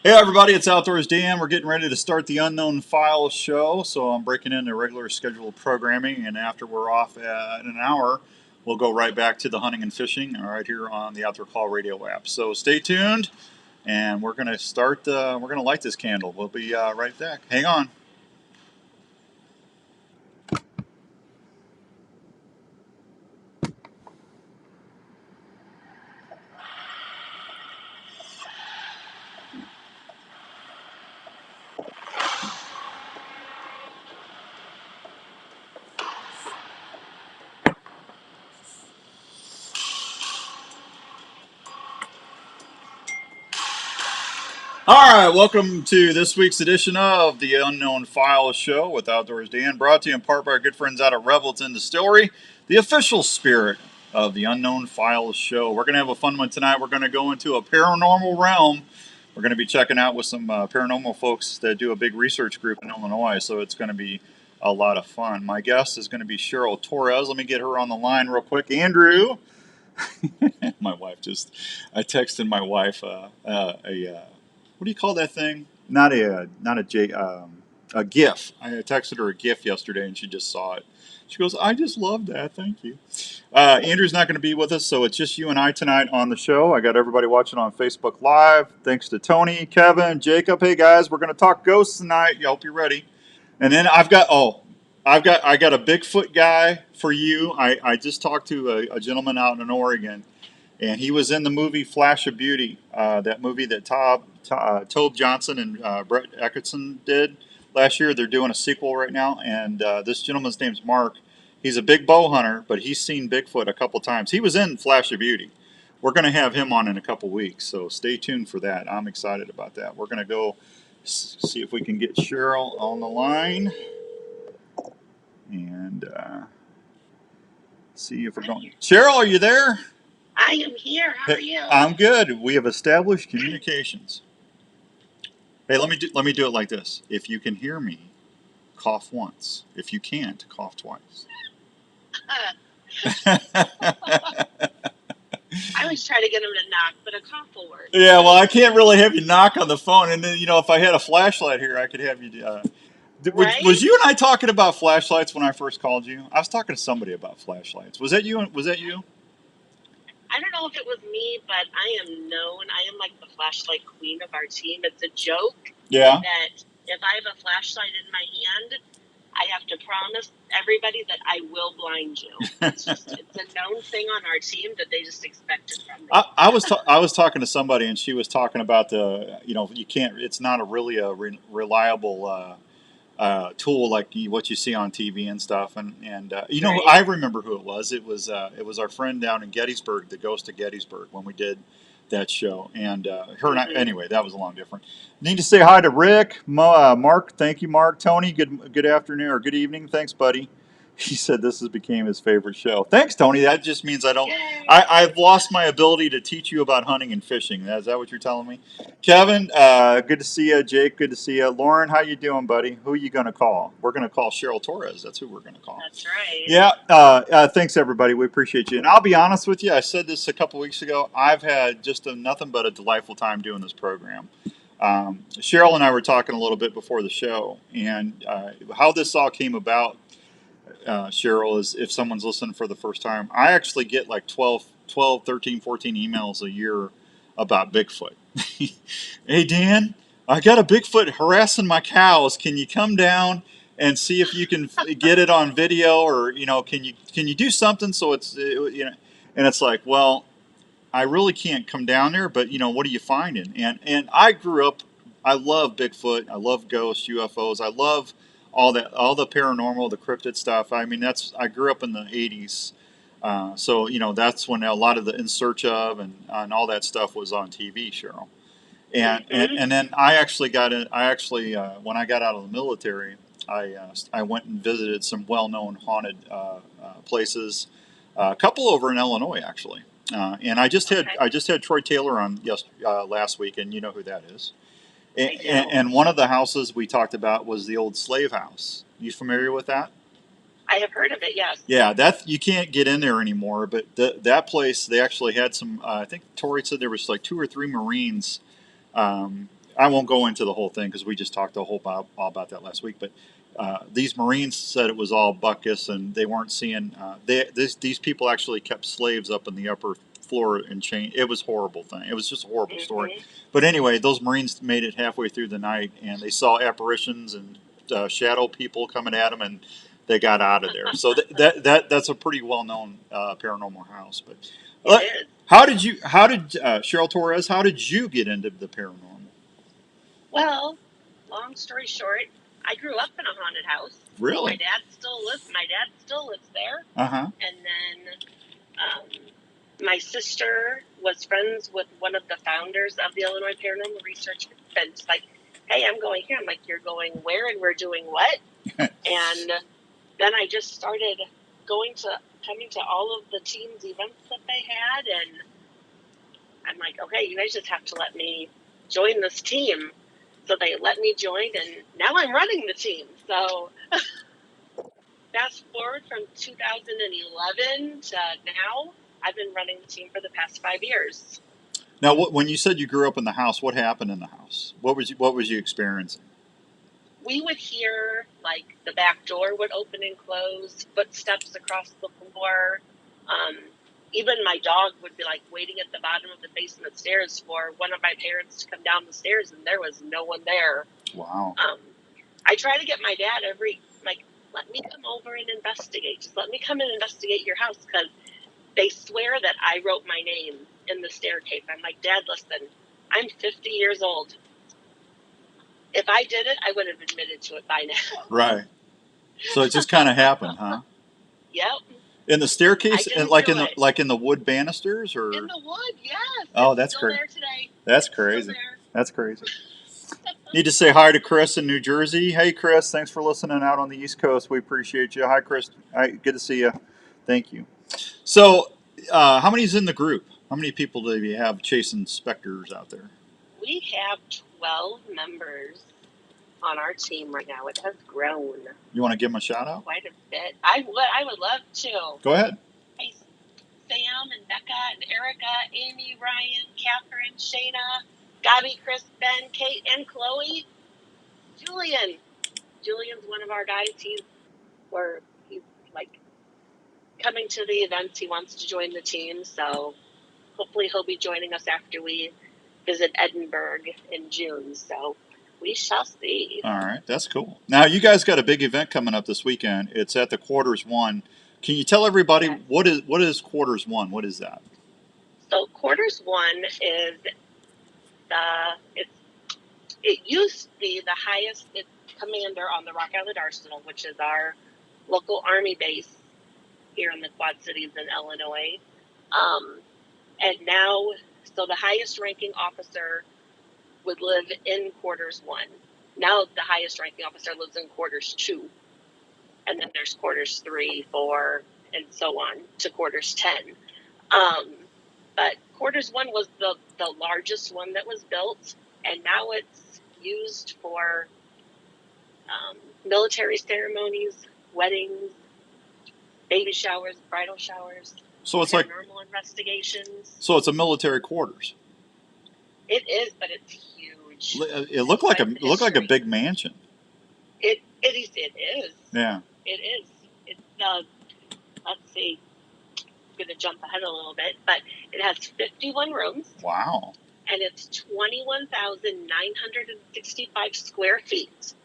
Hey everybody, it's Outdoors Dan. We're getting ready to start the Unknown Files show, so I'm breaking into regular scheduled programming, and after we're off in an hour, we'll go right back to the hunting and fishing right here on the Outdoor Call radio app. So stay tuned, and we're going to start. We're going to light this candle. We'll be right back. Hang on. All right, welcome to this week's edition of the Unknown Files show with Outdoors Dan, brought to you in part by our good friends out at Revelton Distillery, the official spirit of the Unknown Files show. We're going to have a fun one tonight. We're going to go into a paranormal realm. We're going to be checking out with some paranormal folks that do a big research group in Illinois, so it's going to be a lot of fun. My guest is going to be Cheryl Torres. Let me get her on the line real quick. Andrew, my wife I texted my wife what do you call that thing? A GIF. I texted her a GIF yesterday, and she just saw it. She goes, "I just love that. Thank you." Andrew's not going to be with us, so it's just you and I tonight on the show. I got everybody watching on Facebook Live. Thanks to Tony, Kevin, Jacob. Hey guys, we're going to talk ghosts tonight. I hope you're ready. And then I got a Bigfoot guy for you. I just talked to a gentleman out in Oregon, and he was in the movie Flash of Beauty, that movie that Tobe Johnson and Brett Eckert did last year. They're doing a sequel right now, and this gentleman's name's Mark. He's a big bow hunter, but he's seen Bigfoot a couple times. He was in Flash of Beauty. We're going to have him on in a couple weeks, so stay tuned for that. I'm excited about that. We're going to go see if we can get Cheryl on the line and see if we're going. Cheryl, are you there? I am here. How are you? I'm good. We have established communications. Hey, let me do it like this. If you can hear me, cough once. If you can't, cough twice. I always try to get him to knock, but a cough will work. Yeah, well, I can't really have you knock on the phone, and then if I had a flashlight here, I could have you. Right? Was you and I talking about flashlights when I first called you? I was talking to somebody about flashlights. Was that you? Was that you? I don't know if it was me, but I am known. I am like the flashlight queen of our team. It's a joke Yeah. that if I have a flashlight in my hand, I have to promise everybody that I will blind you. It's a known thing on our team that they just expect it from me. I was talking to somebody, and she was talking about you can't. It's not a really reliable tool like what you see on TV and stuff. And Right. I remember who it was. It was our friend down in Gettysburg, the Ghost of Gettysburg, when we did that show. And her and I, anyway, that was a long different. Need to say hi to Rick, Mark. Thank you, Mark. Tony, good afternoon or good evening. Thanks, buddy. He said this has became his favorite show. Thanks, Tony. That just means I've lost my ability to teach you about hunting and fishing. Is that what you're telling me? Kevin, good to see you. Jake, good to see you. Lauren, how you doing, buddy? Who are you going to call? We're going to call Cheryl Torres. That's who we're going to call. That's right. Yeah. Thanks, everybody. We appreciate you. And I'll be honest with you. I said this a couple weeks ago. I've had just nothing but a delightful time doing this program. Cheryl and I were talking a little bit before the show, and how this all came about, Cheryl, is if someone's listening for the first time, I actually get like 12, 13, 14 emails a year about Bigfoot. Hey, Dan, I got a Bigfoot harassing my cows. Can you come down and see if you can get it on video, or can you do something so it's And it's like, well, I really can't come down there, but what are you finding? And I grew up. I love Bigfoot. I love ghosts, UFOs. I love all the paranormal, the cryptid stuff. I mean, I grew up in the '80s, so that's when a lot of the In Search of and all that stuff was on TV, Cheryl. And then I actually when I got out of the military, I went and visited some well-known haunted places, a couple over in Illinois actually. And I just had Troy Taylor on last week, and you know who that is. And one of the houses we talked about was the old slave house. You familiar with that? I have heard of it, yes. Yeah, that you can't get in there anymore. But that place, they actually had some. I think Tori said there was like 2 or 3 Marines. I won't go into the whole thing because we just talked all about that last week. But these Marines said it was all buckus, and they weren't seeing. These people actually kept slaves up in the upper floor and chain. It was a horrible thing. It was just a horrible story. But anyway, those Marines made it halfway through the night, and they saw apparitions and shadow people coming at them, and they got out of there. So that's a pretty well known paranormal house. But how did Cheryl Torres? How did you get into the paranormal? Well, long story short, I grew up in a haunted house. Really? My dad still lives there. Uh-huh. And then my sister was friends with one of the founders of the Illinois Paranormal Research Group, and it's like, hey, I'm going here. I'm like, you're going where, and we're doing what? And then I just started coming to all of the team's events that they had, and I'm like, okay, you guys just have to let me join this team. So they let me join, and now I'm running the team. So fast forward from 2011 to now, I've been running the team for the past 5 years. Now, when you said you grew up in the house, what happened in the house? What was you experiencing? We would hear, like, the back door would open and close, footsteps across the floor. Even my dog would be, like, waiting at the bottom of the basement stairs for one of my parents to come down the stairs, and there was no one there. Wow. I try to get my dad let me come over and investigate. Just let me come and investigate your house, because they swear that I wrote my name in the staircase. I'm like, Dad, listen, I'm 50 years old. If I did it, I would have admitted to it by now. Right. So it just kind of happened, huh? Yep. In the staircase, and in the wood banisters, or in the wood, yes. Oh, that's still crazy. There today. That's crazy. That's crazy. Need to say hi to Chris in New Jersey. Hey, Chris, thanks for listening out on the East Coast. We appreciate you. Hi, Chris. Hi, good to see you. Thank you. So, how many's in the group? How many people do you have chasing specters out there? We have 12 members on our team right now. It has grown. You want to give them a shout out? Quite a bit. I would love to. Go ahead. Hey, Sam and Becca and Erica, Amy, Ryan, Catherine, Shayna, Gabby, Chris, Ben, Kate, and Chloe. Julian's one of our guys. He's like coming to the events. He wants to join the team, so hopefully he'll be joining us after we visit Edinburgh in June. So we shall see. All right, that's cool. Now you guys got a big event coming up this weekend. It's at the Quarters One. Can you tell everybody what is Quarters One? What is that? So Quarters One is it used to be the highest commander on the Rock Island Arsenal, which is our local Army base here in the Quad Cities in Illinois. And now, so the highest ranking officer would live in Quarters 1. Now the highest ranking officer lives in Quarters 2. And then there's Quarters 3, 4, and so on to Quarters 10. But Quarters 1 was the largest one that was built, and now it's used for military ceremonies, weddings, baby showers, bridal showers. So it's paranormal investigations. So it's a military quarters. It is, but it's huge. It looked like a big mansion. It is. Yeah. It is. It's let's see. I'm gonna jump ahead a little bit, but it has 51 rooms. Wow. And it's 21,965 square feet.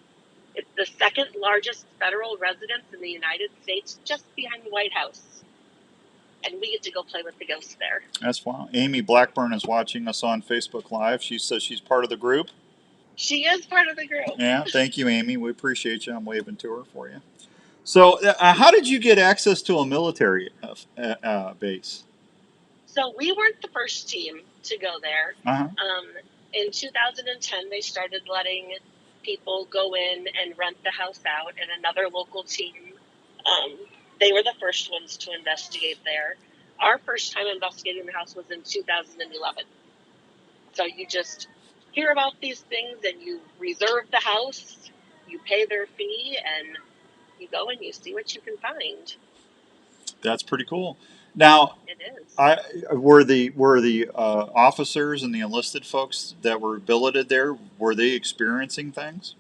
It's the second largest federal residence in the United States, just behind the White House. And we get to go play with the ghosts there. That's wow. Amy Blackburn is watching us on Facebook Live. She says she's part of the group. She is part of the group. Yeah, thank you, Amy. We appreciate you. I'm waving to her for you. So, how did you get access to a military base? So we weren't the first team to go there. Uh-huh. In 2010, they started letting people go in and rent the house out, and another local team, they were the first ones to investigate there. Our first time investigating the house was in 2011. So you just hear about these things, and you reserve the house, you pay their fee, and you go and you see what you can find. That's pretty cool. Now, It is. were the officers and the enlisted folks that were billeted there, were they experiencing things?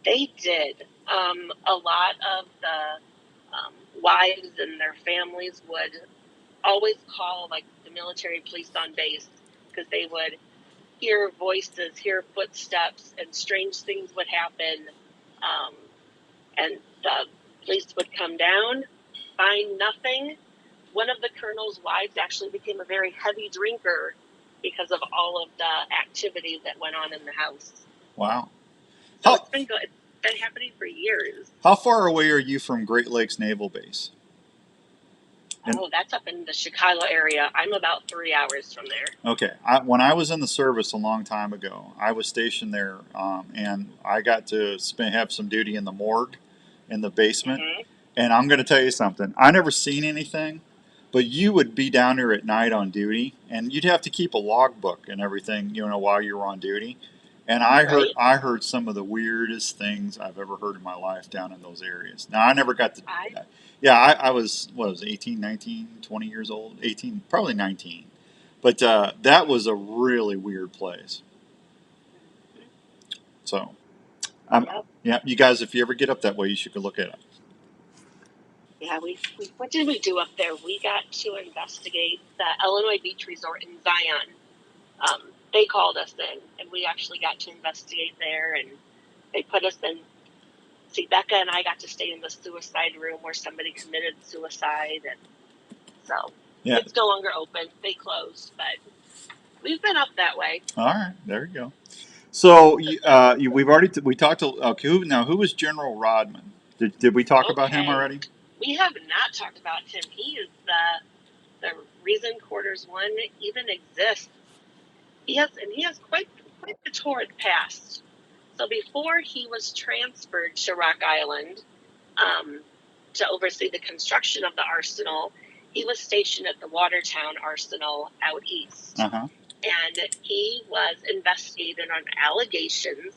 They did. A lot of the wives and their families would always call like the military police on base because they would hear voices, hear footsteps, and strange things would happen. Um, and the police would come down, find nothing. One of the colonel's wives actually became a very heavy drinker because of all of the activity that went on in the house. Wow. So How it's been good. It's been happening for years. how far away are you from Great Lakes Naval Base? And Oh, that's up in the Chicago area. I'm about 3 hours from there. okay, when I was in the service a long time ago, I was stationed there, and I got to have some duty in the morgue, in the basement. Mm-hmm. And I'm going to tell you something. I never seen anything, but you would be down there at night on duty, and you'd have to keep a logbook and everything, while you were on duty. And Right? I heard some of the weirdest things I've ever heard in my life down in those areas. Now I never got to. I Yeah, I was, what was it, 18, 19, 20 years old, 18, probably 19. But that was a really weird place. So, Yep. yeah, you guys, if you ever get up that way, you should go look at it. Yeah, what did we do up there? We got to investigate the Illinois Beach Resort in Zion. They called us in, and we actually got to investigate there, and they put us in. See, Becca and I got to stay in the suicide room where somebody committed suicide, and so Yeah. it's no longer open. They closed, but we've been up that way. All right, there you go. So we've already we talked to okay. Who was General Rodman? Did we talk about him Okay. already? We have not talked about him. He is the reason Quarters 1 even exists. He has quite the torrid past. So before he was transferred to Rock Island to oversee the construction of the arsenal, he was stationed at the Watertown Arsenal out east. Uh-huh. And he was investigated on allegations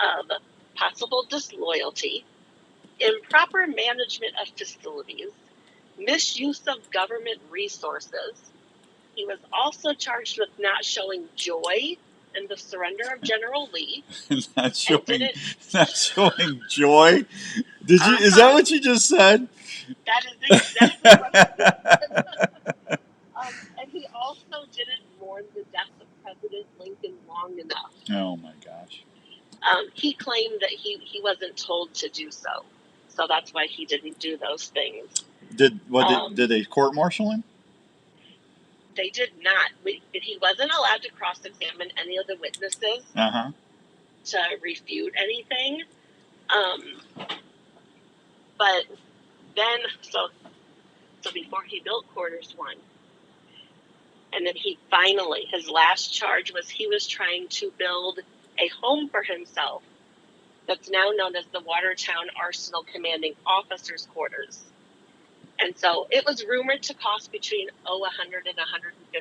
of possible disloyalty, improper management of facilities, misuse of government resources. He was also charged with not showing joy in the surrender of General Lee. not showing joy. Did you? Is that what you just said? That is exactly what he said. And he also didn't mourn the death of President Lincoln long enough. Oh my gosh. He claimed that he wasn't told to do so. So that's why he didn't do those things. Did they court-martial him? They did not. He wasn't allowed to cross-examine any of the witnesses to refute anything. But then, so before he built Quarters 1, and then his last charge was he was trying to build a home for himself that's now known as the Watertown Arsenal Commanding Officers Quarters. And so it was rumored to cost between $100,000 and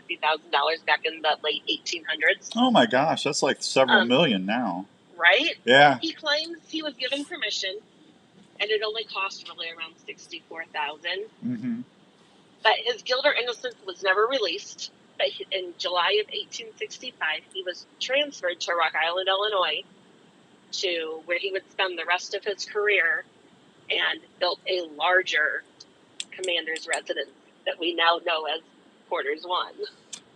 $150,000 back in the late 1800s. Oh my gosh, that's like several million now. Right? Yeah. He claims he was given permission, and it only cost really around $64,000. Mm-hmm. But his guilt or innocence was never released. But in July of 1865, he was transferred to Rock Island, Illinois, to where he would spend the rest of his career, and built a larger commander's residence that we now know as Quarters 1.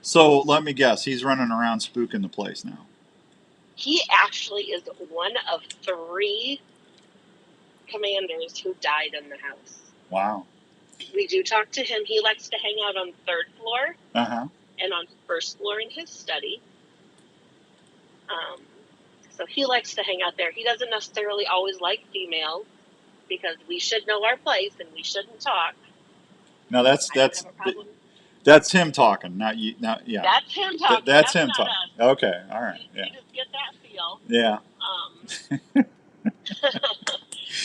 So let me guess, he's running around spooking the place now. He actually is one of 3 commanders who died in the house. Wow. We do talk to him. He likes to hang out on the 3rd floor and on the 1st floor in his study. So he likes to hang out there. He doesn't necessarily always like females because we should know our place and we shouldn't talk. No, that's him talking, not you. Not yeah. That's him talking. That's him talking. Okay, all right. You just get that feel. Yeah.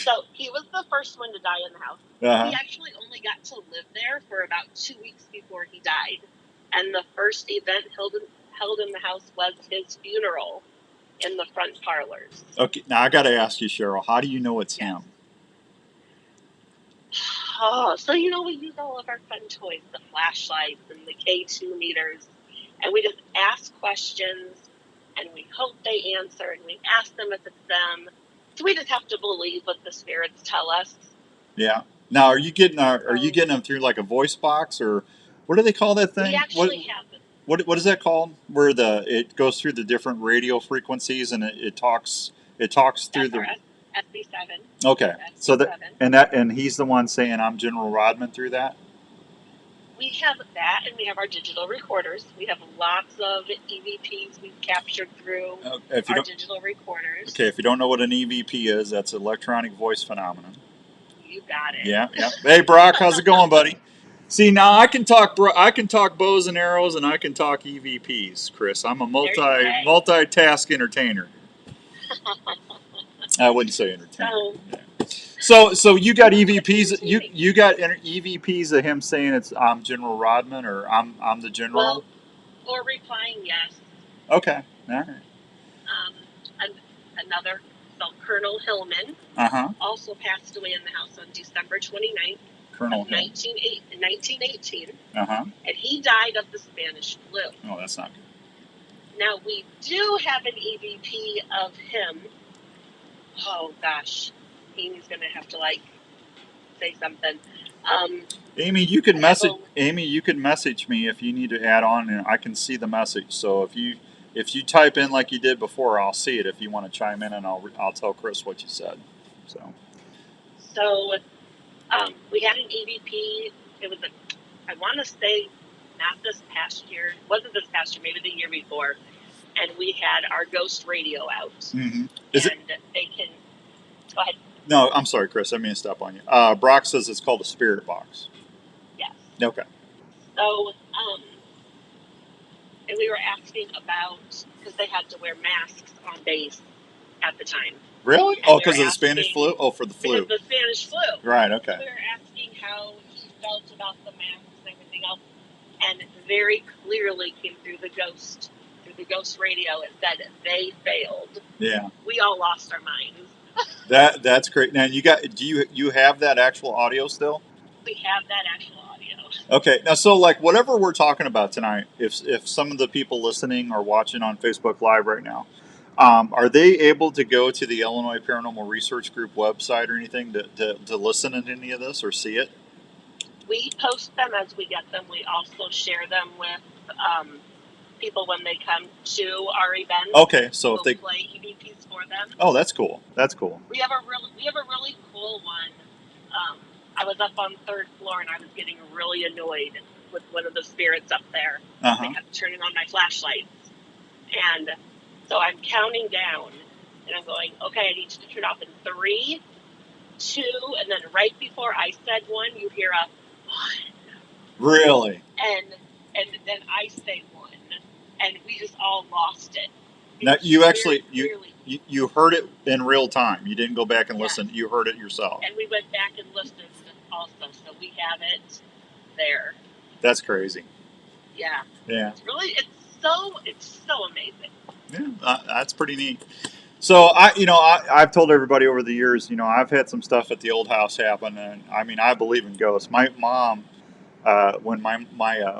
So he was the first one to die in the house. He actually only got to live there for about 2 weeks before he died. And the first event held in the house was his funeral in the front parlors. Okay, now I got to ask you, Cheryl, how do you know it's him? Oh, so we use all of our fun toys, the flashlights and the K2 meters, and we just ask questions, and we hope they answer, and we ask them if it's them. So we just have to believe what the spirits tell us. Yeah. Now, are you getting So them through like a voice box, or what do they call that we thing? actually have What is that called? Where it goes through the different radio frequencies and it talks through that's our the. SB7. Okay. So and he's the one saying I'm General Rodman through that. We have that, and we have our digital recorders. We have lots of EVPs we've captured through our digital recorders. Okay, if you don't know what an EVP is, that's electronic voice phenomenon. You got it. Yeah. Hey, Brock, how's it going, buddy? See, now I can talk bows and arrows, and I can talk EVPs, Chris. I'm a multitask entertainer. I wouldn't say entertainer. So you got EVPs. You got EVPs of him saying I'm General Rodman or I'm the general. Well, or replying yes. Okay. All right. Another. So Colonel Hillman also passed away in the house on December 29th. Colonel 1918. And he died of the Spanish flu. Oh, that's not good. Now we do have an EVP of him. Oh gosh, Amy's gonna have to say something. Amy, you could message me if you need to add on, and I can see the message. So if you type in like you did before, I'll see it. If you want to chime in, and I'll tell Chris what you said. So we had an EVP. It was I want to say not this past year. It wasn't this past year, maybe the year before. And we had our ghost radio out. Mm-hmm. They can. Go ahead. No, I'm sorry, Chris. I mean to stop on you. Brock says it's called a spirit box. Yes. Okay. So, and we were asking about, because they had to wear masks on base at the time. Really? And because of the Spanish flu? Oh, for the flu. Because of the Spanish flu. Right, okay. We were asking how he felt about the masks and everything else. And very clearly came through the ghost radio. It said they failed. Yeah. We all lost our minds. That's great. Now do you have that actual audio still? We have that actual audio. Okay. Now, so whatever we're talking about tonight, if some of the people listening or watching on Facebook Live right now, are they able to go to the Illinois Paranormal Research Group website or anything to listen to any of this or see it? We post them as we get them. We also share them with people when they come to our events. Okay, so if they play EVPs for them. Oh, that's cool. That's cool. We have a really cool one. I was up on the 3rd floor and I was getting really annoyed with one of the spirits up there. They kept turning on my flashlights, and so I'm counting down and I'm going, okay, I need you to turn off in 3, 2, and then right before I said 1, you hear a 1. Really? And then I say 1. And we just all lost it. Now you actually you heard it in real time. You didn't go back and listen. You heard it yourself. And we went back and listened also, so we have it there. That's crazy. Yeah. Yeah. It's so amazing. Yeah, that's pretty neat. So I've told everybody over the years, I've had some stuff at the old house happen, and I mean I believe in ghosts. My mom, when my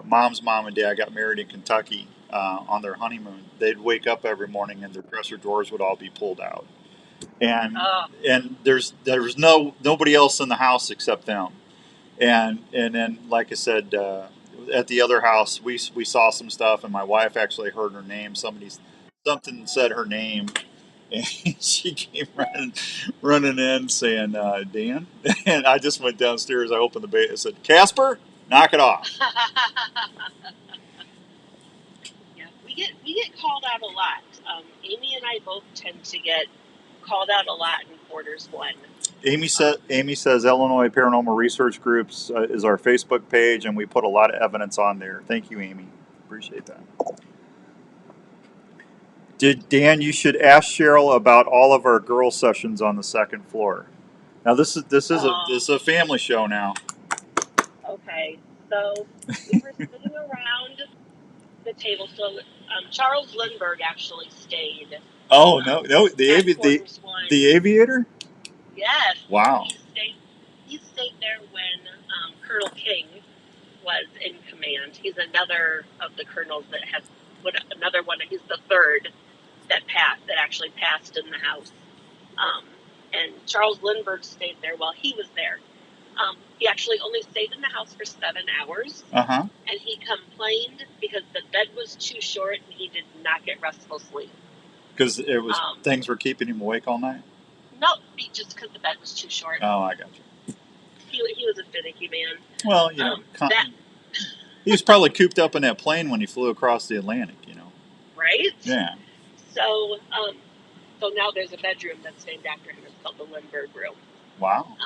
mom's mom and dad got married in Kentucky. On their honeymoon, they'd wake up every morning and their dresser drawers would all be pulled out, and there's nobody else in the house except them, and then like I said, at the other house we saw some stuff, and my wife actually heard her name. Something said her name, and she came running in saying Dan, and I just went downstairs. I opened the bay. I said, Casper, knock it off. We get called out a lot. Amy and I both tend to get called out a lot in quarters 1. Amy says Illinois Paranormal Research Groups is our Facebook page, and we put a lot of evidence on there. Thank you, Amy. Appreciate that. Dan, you should ask Cheryl about all of our girl sessions on the 2nd floor. Now this is a family show now. Okay, so we were sitting around the table. So Charles Lindbergh actually stayed. Oh no, the aviator. Yes. Wow. he stayed there when Colonel King was in command. He's another of the colonels that has another one. He's the third that actually passed in the House. And Charles Lindbergh stayed there while he was there. He actually only stayed in the house for 7 hours. Uh-huh. And he complained because the bed was too short and he did not get restful sleep. Because it was things were keeping him awake all night? No, just because the bed was too short. Oh, I got you. He was a finicky man. Well, he was probably cooped up in that plane when he flew across the Atlantic, Right? Yeah. So, so now there's a bedroom that's named after him. It's called the Lindbergh Room. Wow.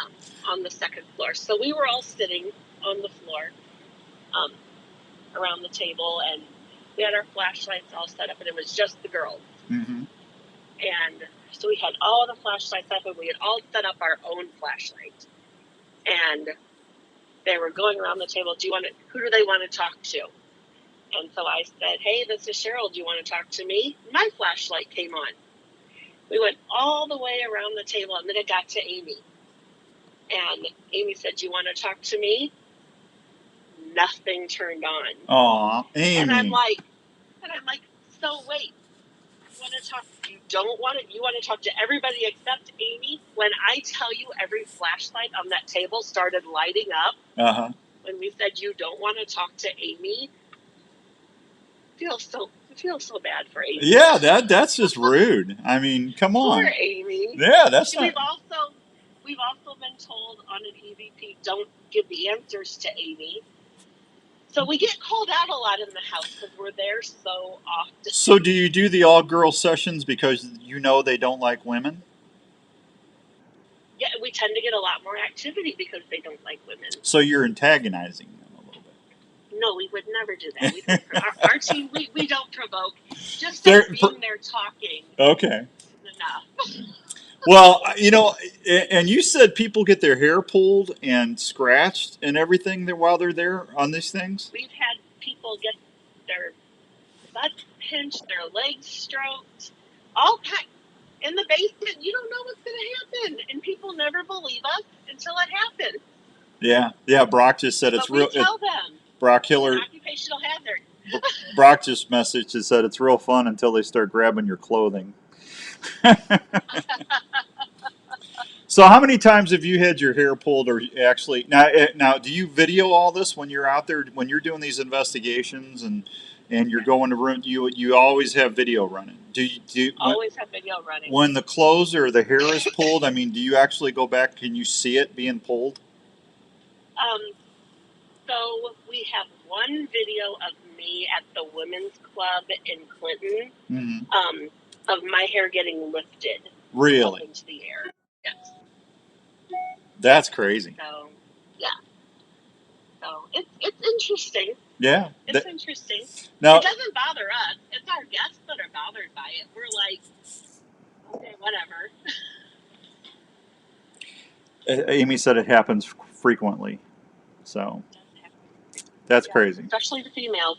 On the second floor. So we were all sitting on the floor around the table, and we had our flashlights all set up, and it was just the girls. Mm-hmm. And so we had all the flashlights up, and we had all set up our own flashlight. And they were going around the table. Who do they want to talk to? And so I said, hey, this is Cheryl. Do you want to talk to me? My flashlight came on. We went all the way around the table, and then it got to Amy. And Amy said, do you want to talk to me? Nothing turned on. Aw, Amy. And I'm like, so wait, you want to talk to everybody except Amy? When I tell you every flashlight on that table started lighting up, uh-huh. When we said you don't want to talk to Amy, I feel so bad for Amy. Yeah, that's just rude. I mean, come on. Poor Amy. Yeah, that's not. We've also been told on an EVP, don't give the answers to Amy. So we get called out a lot in the house because we're there so often. So do you do the all-girl sessions because they don't like women? Yeah, we tend to get a lot more activity because they don't like women. So you're antagonizing them a little bit. No, we would never do that. Our team, we don't provoke. Just being there talking. Okay. Enough. Well, and you said people get their hair pulled and scratched and everything while they're there on these things? We've had people get their butt pinched, their legs stroked, all kinds. In the basement, you don't know what's going to happen. And people never believe us until it happens. Yeah. Brock just said it's real. We tell them. Brock Hiller. Occupational hazard. Brock just messaged and said it's real fun until they start grabbing your clothing. So how many times have you had your hair pulled, or actually now do you video all this when you're out there, when you're doing these investigations and you're going to run, you always have video running? Do you always have video running when the clothes or the hair is pulled? I mean, do you actually go back? Can you see it being pulled? So we have one video of me at the women's club in Clinton, mm-hmm. Of my hair getting lifted really up into the air. Yes. That's crazy. So, yeah. So it's interesting. Yeah. It's interesting. Now, it doesn't bother us. It's our guests that are bothered by it. We're like, okay, whatever. Amy said it happens frequently. So that's crazy. Especially the females.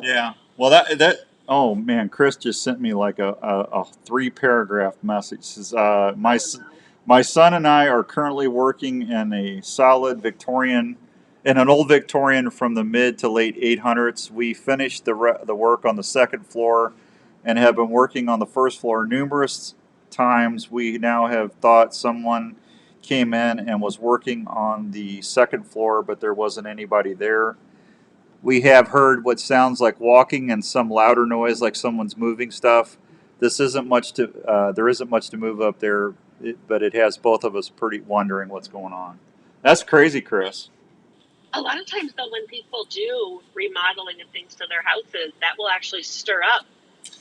Yeah. Well, that. Oh man, Chris just sent me like a 3-paragraph message. Says, my son and I are currently working in a solid Victorian, in an old Victorian from the mid to late 800s. We finished the work on the second floor and have been working on the first floor numerous times. We now have thought someone came in and was working on the second floor, but there wasn't anybody there. We have heard what sounds like walking and some louder noise like someone's moving stuff. There isn't much to move up there, but it has both of us pretty wondering what's going on. That's crazy, Chris. A lot of times, though, when people do remodeling and things to their houses, that will actually stir up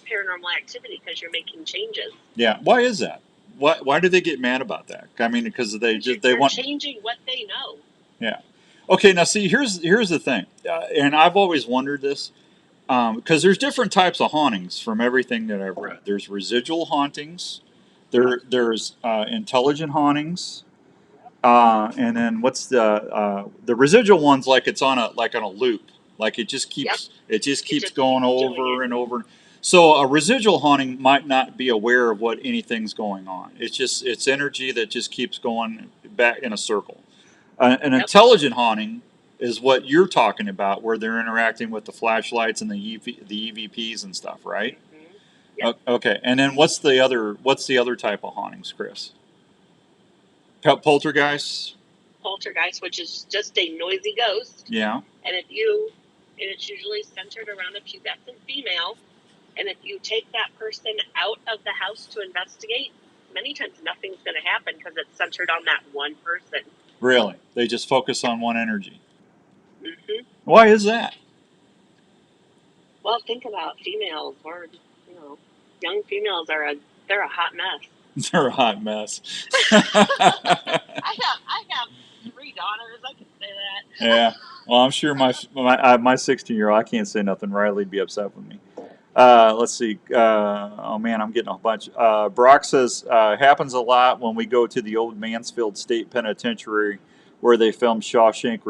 paranormal activity because you're making changes. Yeah. Why is that? Why do they get mad about that? I mean, because they want changing what they know. Yeah. Okay. Now, see, here's the thing, and I've always wondered this because there's different types of hauntings from everything that I've read. There's residual hauntings. There's intelligent hauntings. And then what's the residual ones? Like it's on a loop. Like it just keeps going over and over. So a residual haunting might not be aware of what anything's going on. It's energy that just keeps going back in a circle. An Yep. intelligent haunting is what you're talking about, where they're interacting with the flashlights and the EVPs and stuff, right? Mm-hmm. Yep. Okay, and then what's the other type of hauntings, Chris? Poltergeists. Poltergeist, which is just a noisy ghost. Yeah. And it's usually centered around a pubescent female. And if you take that person out of the house to investigate, many times nothing's going to happen because it's centered on that one person. Really? They just focus on one energy. Mm-hmm. Why is that? Well, think about females, or young females they're a hot mess. They're a hot mess. I have 3 daughters. I can say that. Yeah. Well, I'm sure my 16-year-old, I can't say nothing. Riley'd be upset with me. Let's see. Oh man, I'm getting a bunch. Brock says happens a lot when we go to the old Mansfield State Penitentiary, where they filmed Shawshank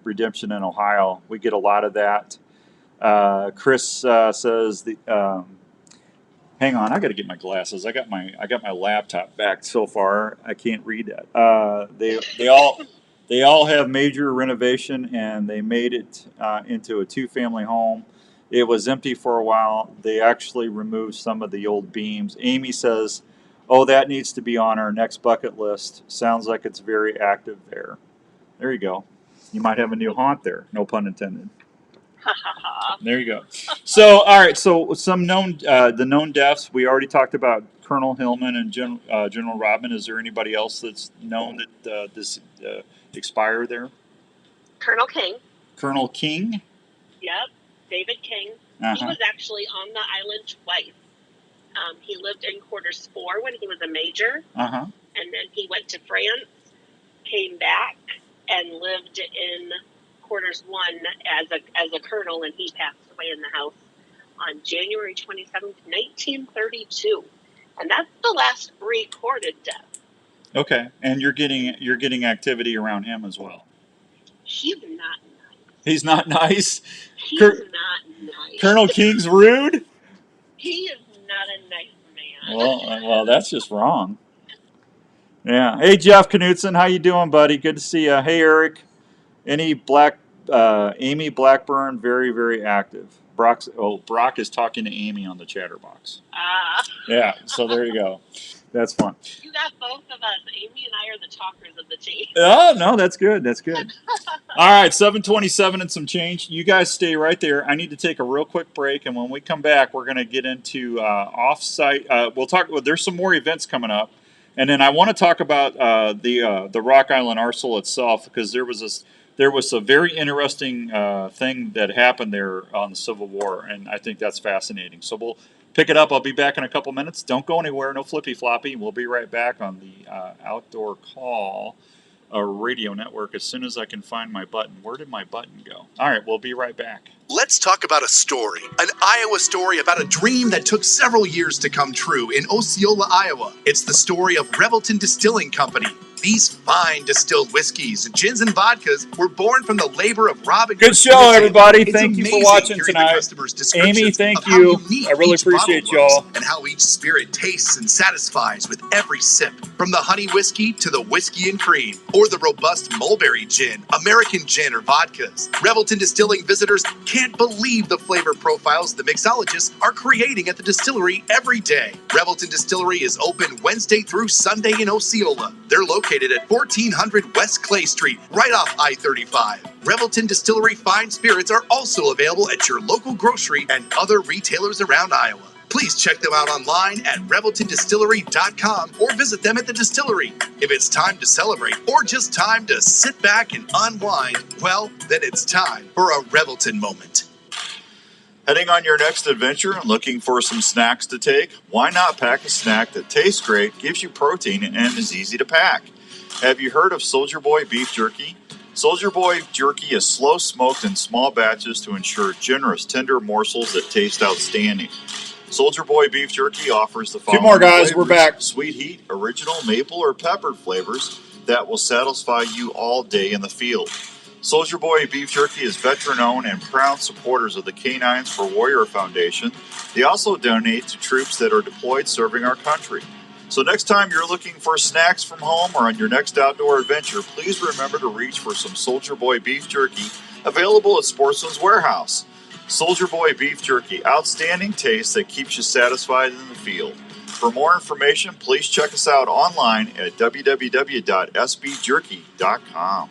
Redemption in Ohio. We get a lot of that. Chris says the. Hang on, I got to get my glasses. I got my laptop back so far. I can't read that. They all have major renovation, and they made it into a 2-family home. It was empty for a while. They actually removed some of the old beams. Amy says, "Oh, that needs to be on our next bucket list. Sounds like it's very active there." There you go. You might have a new haunt there. No pun intended. There you go. So, all right. So, some the known deaths. We already talked about Colonel Hillman and General Rodman. Is there anybody else that's known that this expired there? Colonel King. Colonel King. Yep, David King. Uh-huh. He was actually on the island twice. He lived in quarters 4 when he was a major, Uh-huh. and then he went to France, came back, and lived in quarters 1 as a colonel, and he passed away in the house on January 27th, 1932, and that's the last recorded death. Okay, and you're getting activity around him as well. He's not nice. He's not nice. He's not nice. Colonel King's rude. He is not a nice man. Well, that's just wrong. Yeah. Hey, Jeff Knutson, how you doing, buddy? Good to see you. Hey, Eric. Amy Blackburn, very, very active. Brock is talking to Amy on the chatterbox. Yeah, so there you go. That's fun. You got both of us. Amy and I are the talkers of the team. Oh, no, that's good. That's good. All right, 7:27 and some change. You guys stay right there. I need to take a real quick break, and when we come back, we're going to get into off-site. We'll talk. There's some more events coming up, and then I want to talk about the Rock Island Arsenal itself, because there was a very interesting thing that happened there on the Civil War, and I think that's fascinating. So we'll pick it up. I'll be back in a couple minutes. Don't go anywhere. No flippy floppy. We'll be right back on the Outdoor Call radio network as soon as I can find my button. Where did my button go? All right, we'll be right back. Let's talk about a story, an Iowa story about a dream that took several years to come true in Osceola, Iowa. It's the story of Revelton Distilling Company. These fine distilled whiskeys, gins, and vodkas were born from the labor of Rob and Good show, everybody. Thank you for watching tonight. Amy, thank you. I really appreciate y'all. And how each spirit tastes and satisfies with every sip. From the honey whiskey to the whiskey and cream, or the robust mulberry gin, American gin, or vodkas. Revelton Distilling visitors can't believe the flavor profiles the mixologists are creating at the distillery every day. Revelton Distillery is open Wednesday through Sunday in Osceola. They're located at 1400 West Clay Street, right off I-35. Revelton Distillery fine spirits are also available at your local grocery and other retailers around Iowa. Please check them out online at ReveltonDistillery.com or visit them at the distillery. If it's time to celebrate or just time to sit back and unwind, well, then it's time for a Revelton moment. Heading on your next adventure and looking for some snacks to take? Why not pack a snack that tastes great, gives you protein, and is easy to pack? Have you heard of Soldier Boy Beef Jerky? Soldier Boy Jerky is slow smoked in small batches to ensure generous, tender morsels that taste outstanding. Soldier Boy Beef Jerky offers the following 2 more guys, flavors: we're back. Sweet heat, original, maple, or peppered flavors that will satisfy you all day in the field. Soldier Boy Beef Jerky is veteran-owned and proud supporters of the Canines for Warrior Foundation. They also donate to troops that are deployed serving our country. So next time you're looking for snacks from home or on your next outdoor adventure, please remember to reach for some Soldier Boy beef jerky, available at Sportsman's Warehouse. Soldier Boy beef jerky, outstanding taste that keeps you satisfied in the field. For more information, please check us out online at www.sbjerky.com.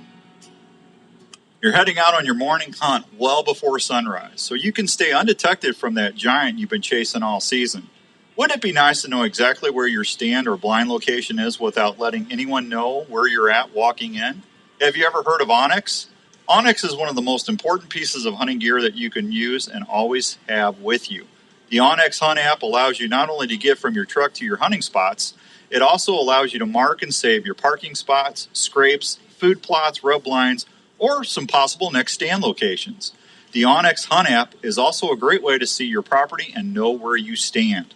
You're heading out on your morning hunt well before sunrise, so you can stay undetected from that giant you've been chasing all season. Wouldn't it be nice to know exactly where your stand or blind location is without letting anyone know where you're at walking in? Have you ever heard of Onyx? Onyx is one of the most important pieces of hunting gear that you can use and always have with you. The Onyx Hunt app allows you not only to get from your truck to your hunting spots, it also allows you to mark and save your parking spots, scrapes, food plots, rub lines, or some possible next stand locations. The Onyx Hunt app is also a great way to see your property and know where you stand.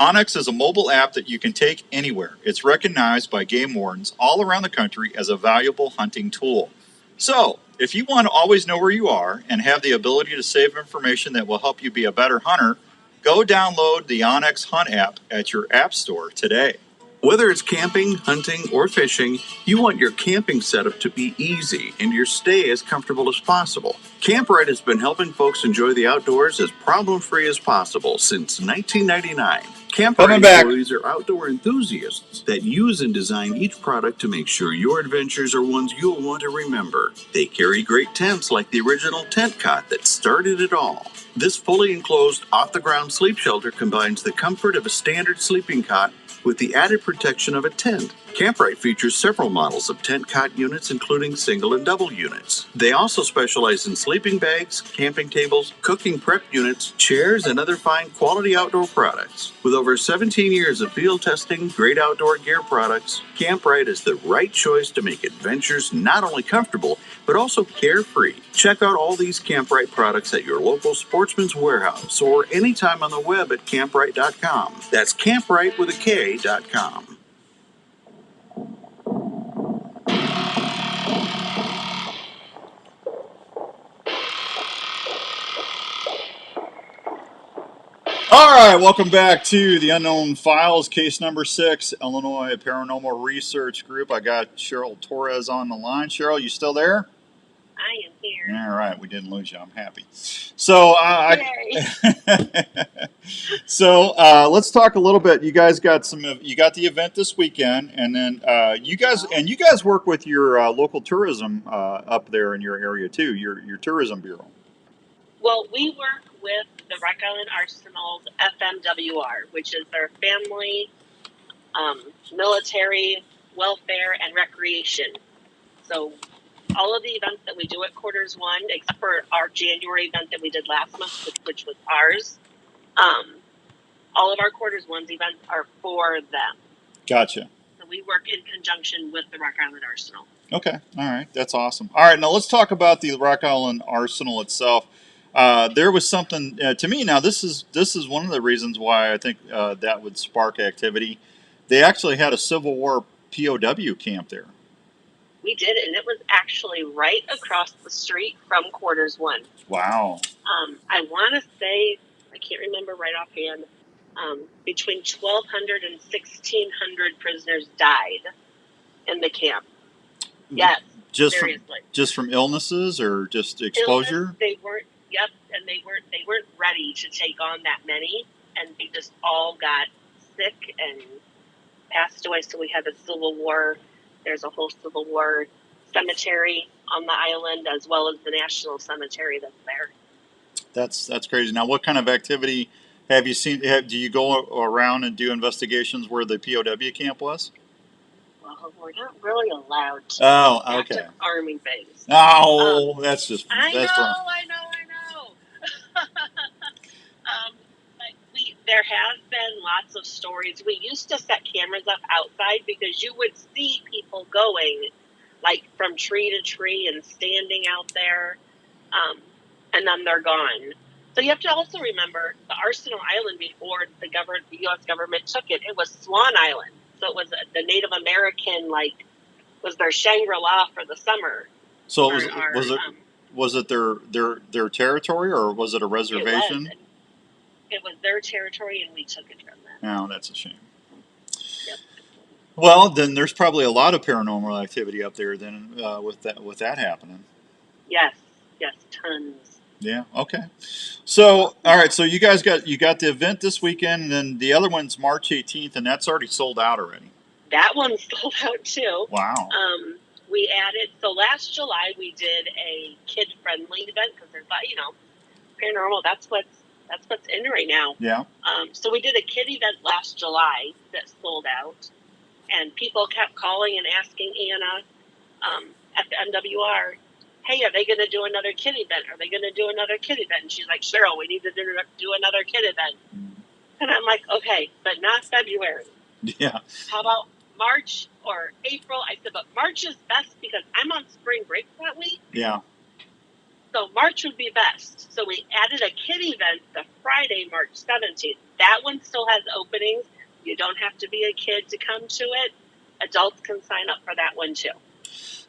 Onyx is a mobile app that you can take anywhere. It's recognized by game wardens all around the country as a valuable hunting tool. So, if you want to always know where you are and have the ability to save information that will help you be a better hunter, go download the Onyx Hunt app at your app store today. Whether it's camping, hunting, or fishing, you want your camping setup to be easy and your stay as comfortable as possible. Camprite has been helping folks enjoy the outdoors as problem-free as possible since 1999. Camprite employees are outdoor enthusiasts that use and design each product to make sure your adventures are ones you'll want to remember. They carry great tents like the original tent cot that started it all. This fully enclosed, off-the-ground sleep shelter combines the comfort of a standard sleeping cot with the added protection of a tent. Camprite features several models of tent cot units, including single and double units. They also specialize in sleeping bags, camping tables, cooking prep units, chairs, and other fine quality outdoor products. With over 17 years of field testing, great outdoor gear products, Camprite is the right choice to make adventures not only comfortable, but also carefree. Check out all these Camprite products at your local Sportsman's Warehouse or anytime on the web at camprite.com. That's camprite with a K.com. All right, welcome back to the Unknown Files, case number 6, Illinois Paranormal Research Group. I got Cheryl Torres on the line. Cheryl, you still there? I am here. All right, we didn't lose you. I'm happy. So, let's talk a little bit. You guys got you got the event this weekend, and then you guys work with your local tourism up there in your area too. Your tourism bureau. Well, we work with the Rock Island Arsenal's FMWR, which is their family, military, welfare, and recreation. So all of the events that we do at Quarters 1, except for our January event that we did last month, which was ours, all of our Quarters 1's events are for them. Gotcha. So we work in conjunction with the Rock Island Arsenal. Okay. All right. That's awesome. All right. Now let's talk about the Rock Island Arsenal itself. There was something to me. Now this is one of the reasons why I think that would spark activity. They actually had a Civil War POW camp there. We did, and it was actually right across the street from Quarters 1. Wow. I want to say, I can't remember right offhand, between 1,200 and 1,600 prisoners died in the camp. Yes, seriously. Just from illnesses or just exposure? They weren't. Yep, and they weren't ready to take on that many, and they just all got sick and passed away. So we had the Civil War. There's a whole Civil War cemetery on the island, as well as the National Cemetery that's there. That's crazy. Now, what kind of activity have you seen? Do you go around and do investigations where the POW camp was? Well, we're not really allowed to. Oh, okay. Army things. Oh, that's just. I know. There has been lots of stories. We used to set cameras up outside because you would see people going, like, from tree to tree and standing out there, and then they're gone. So you have to also remember the Arsenal Island before the U.S. government took it. It was Swan Island, so it was the Native American, was their Shangri-La for the summer. So was it their territory, or was it a reservation? It was their territory, and we took it from them. Oh, that's a shame. Yep. Well, then there's probably a lot of paranormal activity up there then with that happening. Yes, yes, tons. Yeah. Okay. So, all right. So you guys got the event this weekend, and then the other one's March 18th, and that's already sold out already. That one sold out too. Wow. We added, so last July we did a kid-friendly event because there's, paranormal. That's what's in right now. Yeah. So we did a kid event last July that sold out, and people kept calling and asking Anna at the MWR, "Hey, are they going to do another kid event? Are they going to do another kid event?" And she's like, "Cheryl, we need to do another kid event." And I'm like, "Okay, but not February. Yeah. How about March or April?" I said, "But March is best because I'm on spring break that week." Yeah. So March would be best. So we added a kid event the Friday, March 17th. That one still has openings. You don't have to be a kid to come to it. Adults can sign up for that one too.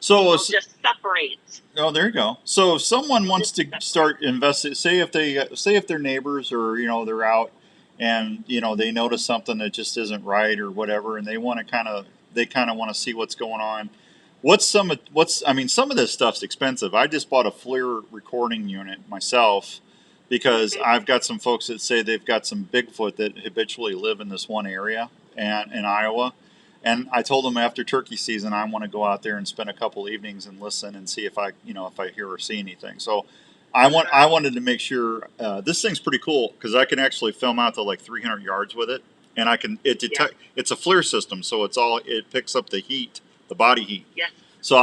So We'll just separate. Oh, there you go. So if someone wants to start investing, say if their neighbors or they're out and they notice something that just isn't right or whatever, and they want to kind of want to see what's going on. Some of this stuff's expensive. I just bought a FLIR recording unit myself because I've got some folks that say they've got some Bigfoot that habitually live in this one area and in Iowa. And I told them after turkey season, I want to go out there and spend a couple evenings and listen and see if I hear or see anything. So I wanted to make sure this thing's pretty cool because I can actually film out to like 300 yards with it, and it's a FLIR system, so it picks up the heat, the body heat. Yes. So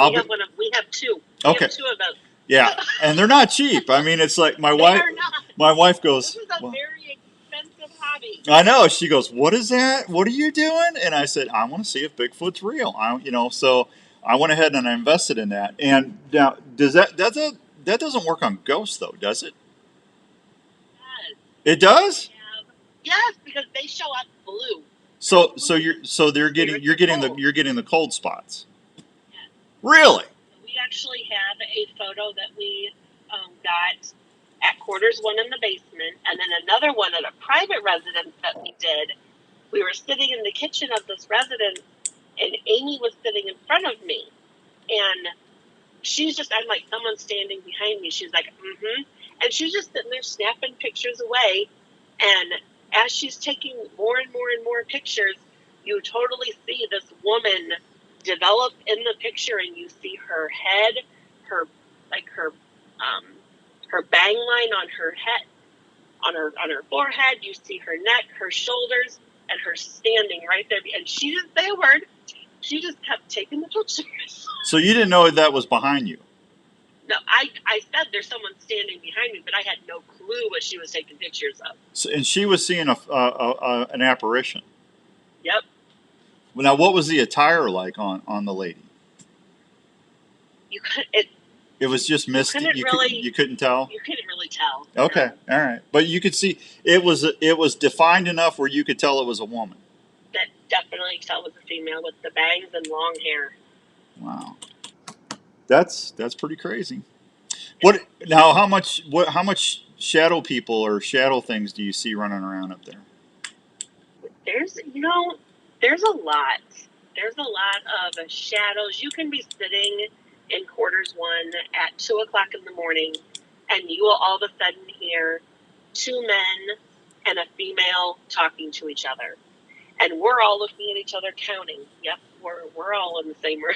we have two. Okay. We have two of those. Yeah, and they're not cheap. I mean, it's like my wife goes, "This is a very expensive hobby." I know. She goes, "What is that? What are you doing?" And I said, "I want to see if Bigfoot's real." So I went ahead and I invested in that. And now, that doesn't work on ghosts though, does it? It does. Yes, because they show up blue. So you're getting the cold spots. Yes. Really? We actually have a photo that we got at quarters one in the basement, and then another one at a private residence that we did. We were sitting in the kitchen of this residence, and Amy was sitting in front of me, and I'm like, someone's standing behind me. She's like, mm-hmm. And she's just sitting there snapping pictures away. And as she's taking more and more and more pictures, you totally see this woman develop in the picture, and you see her head, her bang line on her head, on her forehead. You see her neck, her shoulders, and her standing right there. And she didn't say a word. She just kept taking the pictures. So you didn't know that was behind you? No, I said there's someone standing behind me, but I had no clue what she was taking pictures of. So, and she was seeing an apparition. Yep. Well, now, what was the attire like on the lady? It was just misty. You couldn't tell. You couldn't really tell. Okay, no. All right, but you could see it was defined enough where you could tell it was a woman. That definitely tell it was a female with the bangs and long hair. Wow, that's pretty crazy. What now? How much shadow people or shadow things do you see running around up there? There's a lot. There's a lot of shadows. You can be sitting in quarters one at 2:00 in the morning, and you will all of a sudden hear two men and a female talking to each other, and we're all looking at each other counting. Yep, we're all in the same room.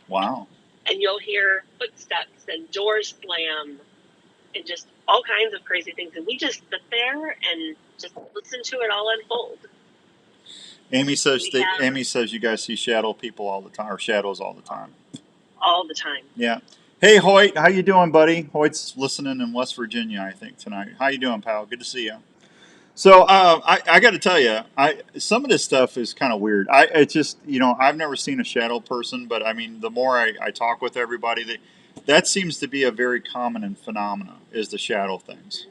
Wow. And you'll hear footsteps and doors slam and just all kinds of crazy things, and we just sit there and just listen to it all unfold. Amy says you guys see shadow people all the time, or shadows all the time. All the time. Yeah. Hey, Hoyt, how you doing, buddy? Hoyt's listening in West Virginia, I think, tonight. How you doing, pal? Good to see you. So I got to tell you, some of this stuff is kind of weird. It's just, I've never seen a shadow person, but I mean, the more I talk with everybody, that seems to be a very common phenomenon, is the shadow things.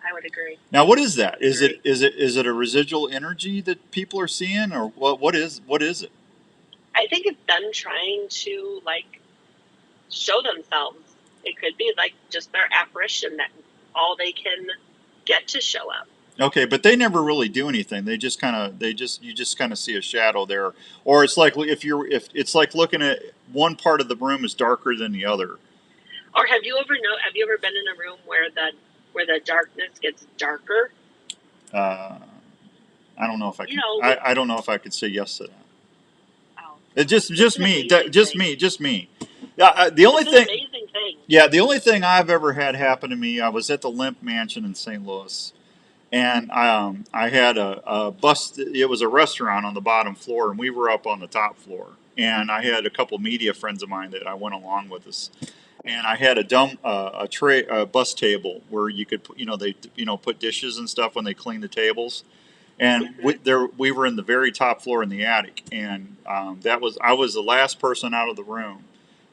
I would agree. Now, what is that? Is it a residual energy that people are seeing, or what is it? I think it's them trying to show themselves. It could be just their apparition, that all they can get to show up. Okay, but they never really do anything. They just kind of you just kind of see a shadow there, or it's like if it's like looking at one part of the room is darker than the other. Or have you ever been in a room where the darkness gets darker? I don't know if I You can. know, I don't know if I could say yes to that. oh, It just it's an me, amazing thing. just me. Yeah, the only It's an thing. amazing thing. Yeah, the only thing I've ever had happen to me, I was at the Limp Mansion in St. Louis, and I had a bus. It was a restaurant on the bottom floor, and we were up on the top floor. And I had a couple media friends of mine that I went along with us, and I had a bus table where you could put, they put dishes and stuff when they clean the tables. And we were in the very top floor in the attic, and I was the last person out of the room,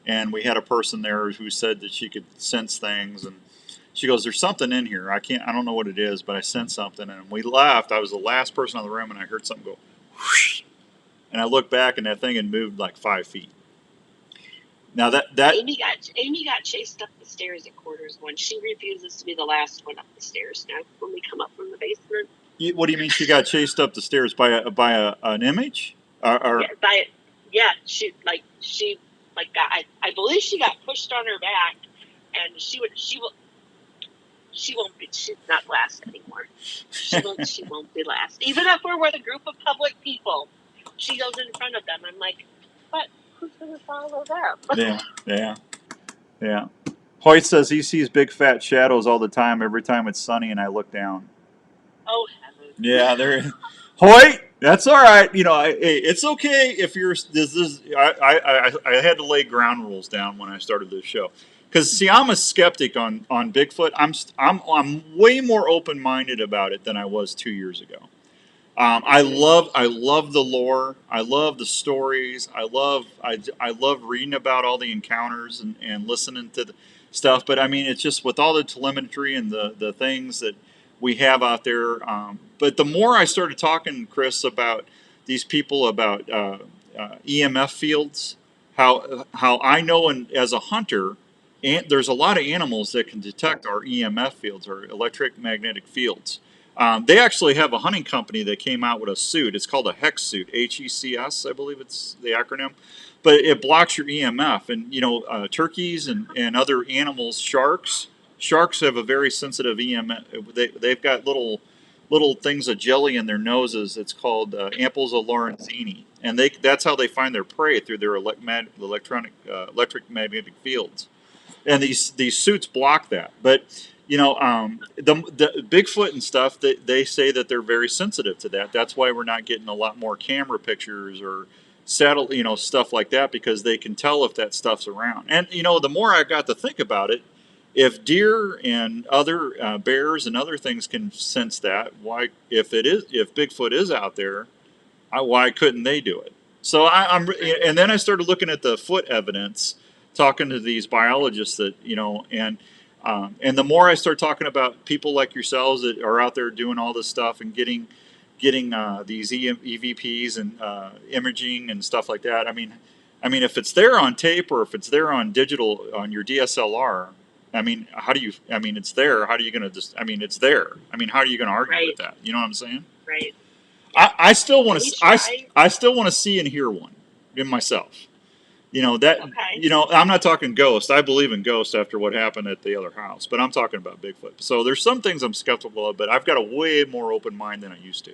and we had a person there who said that she could sense things, and she goes, "There's something in here. I don't know what it is, but I sense something." And we left. I was the last person out of the room, and I heard something go, whoosh, and I looked back, and that thing had moved like 5 feet. Now that Amy got chased up the stairs at quarters once. She refuses to be the last one up the stairs now when we come up from the basement. what do you mean she got chased up the stairs by an image? Or She I believe she got pushed on her back, and she's not last anymore. She won't be last. Even if we're with a group of public people, she goes in front of them. I'm like, but who's gonna follow them? Yeah. Hoyt says he sees big fat shadows all the time every time it's sunny and I look down. Oh heavens. Yeah, there. Hoyt, that's all right. It's okay if you're. I had to lay ground rules down when I started this show, because see, I'm a skeptic on Bigfoot. I'm way more open minded about it than I was 2 years ago. I love the lore. I love the stories. I love reading about all the encounters and listening to the stuff. But I mean, it's just with all the telemetry and the things that we have out there. But the more I started talking, Chris, about these people about EMF fields, how I know, and as a hunter, and there's a lot of animals that can detect our EMF fields, or electric magnetic fields. They actually have a hunting company that came out with a suit. It's called a HECS suit, HECS, I believe it's the acronym. But it blocks your EMF. And, turkeys and other animals, sharks have a very sensitive EMF. They've got little things of jelly in their noses. It's called amples of Lorenzini. And that's how they find their prey, through their electric magnetic fields. And these suits block that. But the Bigfoot and stuff, they say that they're very sensitive to that. That's why we're not getting a lot more camera pictures or satellite, stuff like that, because they can tell if that stuff's around. And the more I got to think about it, if deer and other bears and other things can sense that, why, if Bigfoot is out there, why couldn't they do it? So and then I started looking at the foot evidence, talking to these biologists and the more I start talking about people like yourselves that are out there doing all this stuff and getting these EVPs and imaging and stuff like that. I mean, if it's there on tape or if it's there on digital on your DSLR, I mean, it's there. How are you going to it's there. I mean, how are you going to argue with that? You know what I'm saying? Right. I still want to. I still want to see and hear one in myself. Okay. I'm not talking ghosts. I believe in ghosts after what happened at the other house, but I'm talking about Bigfoot. So there's some things I'm skeptical of, but I've got a way more open mind than I used to.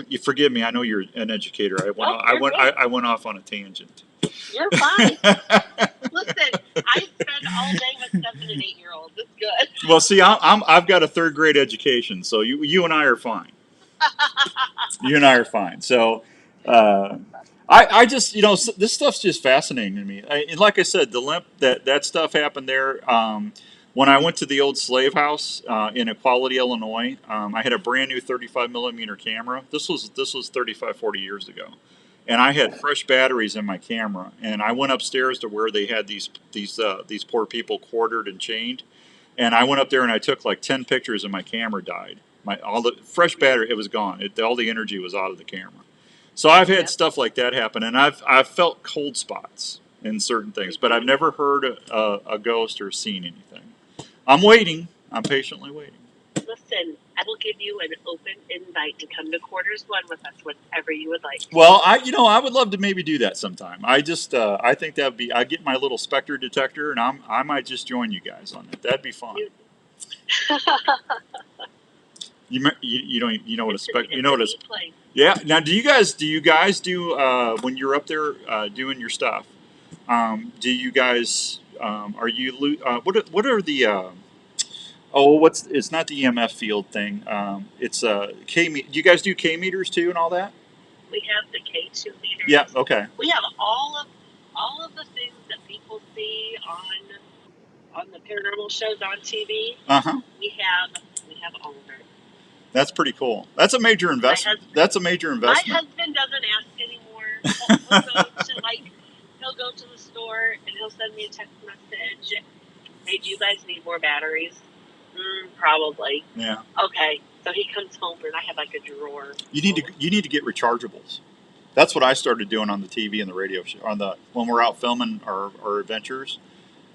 You forgive me. I know you're an educator. I went off on a tangent. You're fine. Listen, I spend all day with 7 and 8-year-olds. It's good. Well, see, I've got a third grade education, so you and I are fine. You and I are fine. So, I just this stuff's just fascinating to me. And like I said, the limp that stuff happened there. When I went to the old slave house in Equality, Illinois, I had a brand new 35 millimeter camera. This was 35, 40 years ago. And I had fresh batteries in my camera, and I went upstairs to where they had these poor people quartered and chained, and I went up there and I took like 10 pictures, and my camera died. All the fresh battery, it was gone. All the energy was out of the camera. So I've had stuff like that happen, and I've felt cold spots in certain things, but I've never heard a ghost or seen anything. I'm waiting. I'm patiently waiting. Listen, I will give you an open invite to come to Quarters One with us whenever you would like. Well, I would love to maybe do that sometime. I just, I think that'd be. I get my little specter detector, and I might just join you guys on that. That'd be fun. You don't you know what a spec you know what a place. Yeah. Now, do you guys do when you're up there doing your stuff? Do you guys are you what are the what's it's not the EMF field thing. It's K. Do you guys do K meters too and all that? We have the K2 meters. Yeah. Okay. We have all of the things that people see on the paranormal shows on TV. We have all of it. That's pretty cool. That's a major investment. My husband doesn't ask anymore. He'll go to the store and he'll send me a text message. Hey, do you guys need more batteries? Probably. Yeah. Okay. So he comes home and I have like a drawer. You need to get rechargeables. That's what I started doing on the TV and the radio show. When we're out filming our adventures,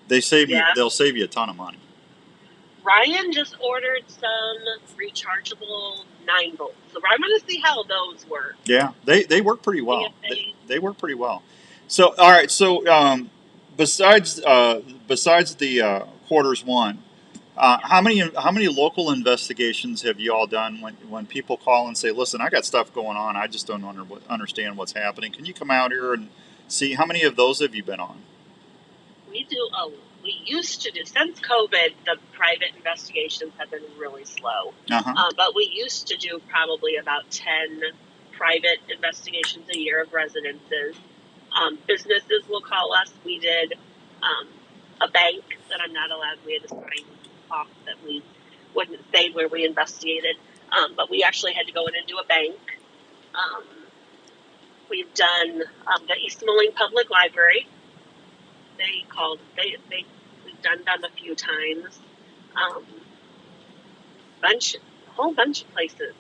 they'll save you a ton of money. Ryan just ordered some rechargeable 9 volts. So I'm going to see how those work. Yeah, they work pretty well. They work pretty well. So all right. So besides the Quarters One, how many local investigations have you all done when people call and say, "Listen, I got stuff going on. I just don't understand what's happening. Can you come out here and see?" How many of those have you been on? We used to do, since COVID, the private investigations have been really slow. But we used to do probably about 10 private investigations a year of residences. Businesses will call us. We did a bank that I'm not allowed. We had to sign off that we wouldn't say where we investigated. But we actually had to go in and do a bank. We've done the East Moline Public Library. We've done them a few times. A whole bunch of places.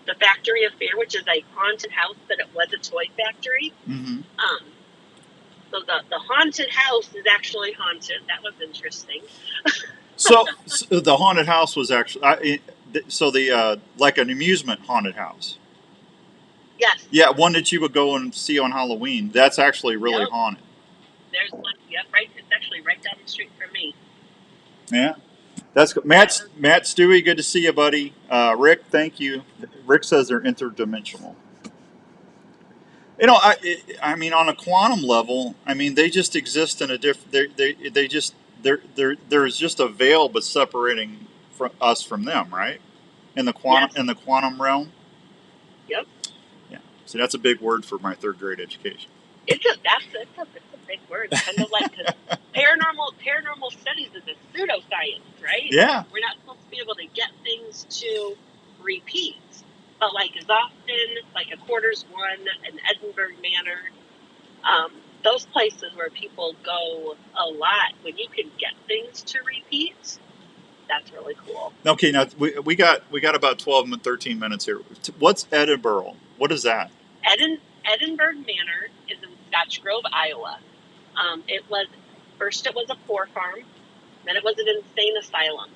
The Factory of Fear, which is a haunted house, but it was a toy factory. So the haunted house is actually haunted. That was interesting. So the haunted house was actually like an amusement haunted house. Yes. Yeah, one that you would go and see on Halloween. That's actually really haunted. There's one. Yep, right. It's actually right down the street from me. Yeah, that's good. Matt Stewie, good to see you, buddy. Rick, thank you. Rick says they're interdimensional. You know, I mean, on a quantum level, I mean, they just exist in a different. There's just a veil, but separating us from them, right? In the quantum realm. Yep. Yeah. See, that's a big word for my third grade education. It's a big word. Kind of like paranormal studies is a pseudoscience, right? Yeah. We're not supposed to be able to get things to repeat. But like as often, like a Quarters One, an Edinburgh Manor, those places where people go a lot, when you can get things to repeat, that's really cool. Okay, now we got about 12 and 13 minutes here. What's Edinburgh? What is that? Edinburgh Manor is in Scotch Grove, Iowa. It was a poor farm, then it was an insane asylum.